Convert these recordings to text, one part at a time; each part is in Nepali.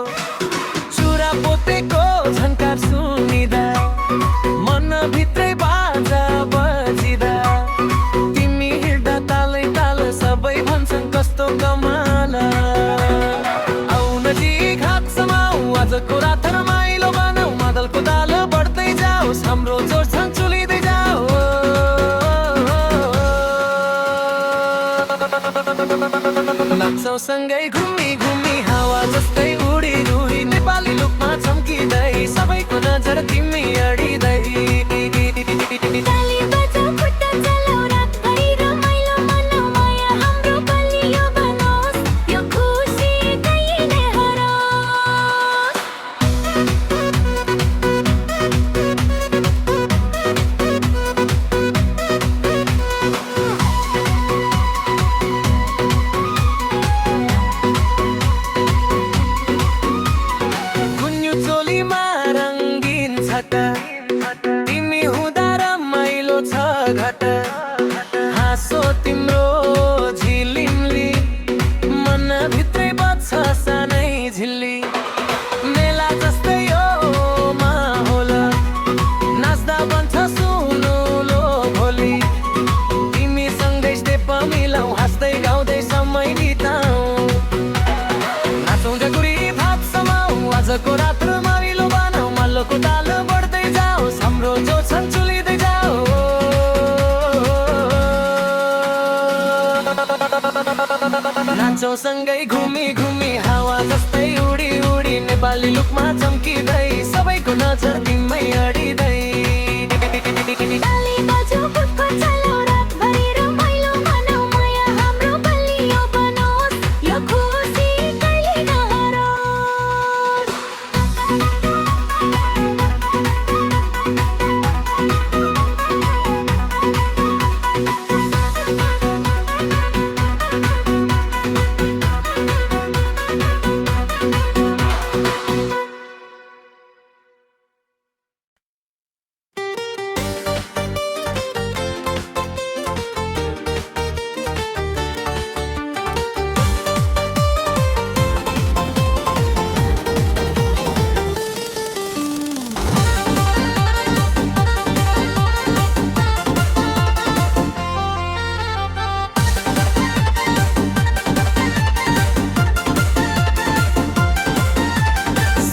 चुरा पोतेको झन्कार सुनिदा मन भित्रै बाजा बजिदा तिमी हिँड्दा तालै ताल सबै भन्छन् कस्तो कमाल आउ नजिक हात समाऊ आजको रात रमाइलो बनाऊ मादलको ताल बढ्दै जाओस् हाम्रो जोर सन्चुलिँदै जाओ नाच्छौँ सँगै घुमी घुमी हावा जस्तै उडी रुडी नेपाली लुकमा चम्किँदै सबैको नजर तिमी अडिँदै ताली बजाऊ खुट्टा चलाऊ रातभरि रमाइलो मनाऊ माया हाम्रो बलियो बनोस् यो खुसी कहिले हरोस् गुन्यु चोलीमा रङ्गीन छटा तिमी हुँदा रमाइलो छ घटा हाँसो तिम्रो झिलिमली मन भित्रै बज्छ सानै झिल्ली मेला जस्तै यो माहौल नाच्दा बन्छ सुनुलो भोलि तिमी सँगै स्टेप मिलाऊ हाँस्दै गाउँदै समय बिताऊ नाचौँ जगुरी भात समाऊ आजको रात रमाइलो बनाऊ मल्लोको ताल बढ्दै जाओस् हाम्रो जो सन्चुलिँदै जाओ नाचौँ सँगै घुमी घुमी हावा जस्तै उडी उडी नेपाली लुकमा चम्किँदै सबैको नजर तिमै अडिँदै ताली बजाऊ खुट्टा चलाऊ रातभरि रमाइलो मनाऊ माया हाम्रो बलियो बनोस् यो खुसी कहिले नहरोस्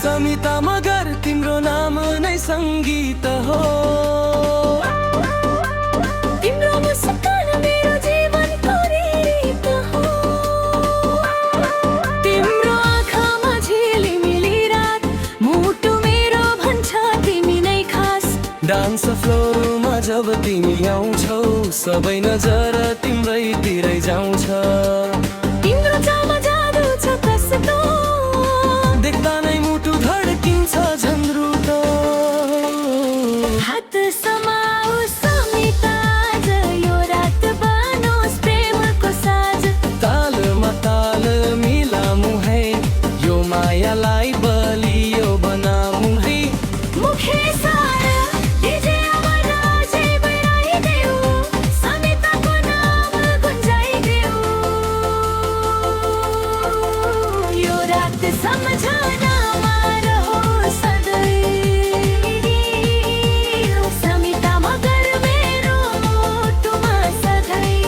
समिता मगर तिम्रो नाम नै सङ्गीत हो तिम्रो मुस्कान मेरो जीवनको रीत हो तिम्रो आँखामा झिलिमिली रात मुटु मेरो भन्छ तिमी नै खास डान्स फ्लोरमा जब तिमी आउँछौ सबै नजर तिम्रैतिरै जाउँछ तिम्रो चालमा जादु छ कस्तो देख्दा नै मुटु धड्किन्छ झन्द्रुट हात समाऊ समिता आज यो रात बनोस् प्रेमको साज तालमा ताल मिलामु है यो मायालाई बलियो बनामु है मुखे सारा डीजे आवाज बजाइदेऊ समिताको नाम गुन्जाइदेऊ यो रात सम्झनामा रहोस् सधैँ समिता मगर मेरो मुटुमा सधैँ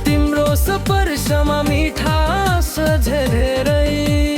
तिम्रो स्पर्शमा मिठास धेरै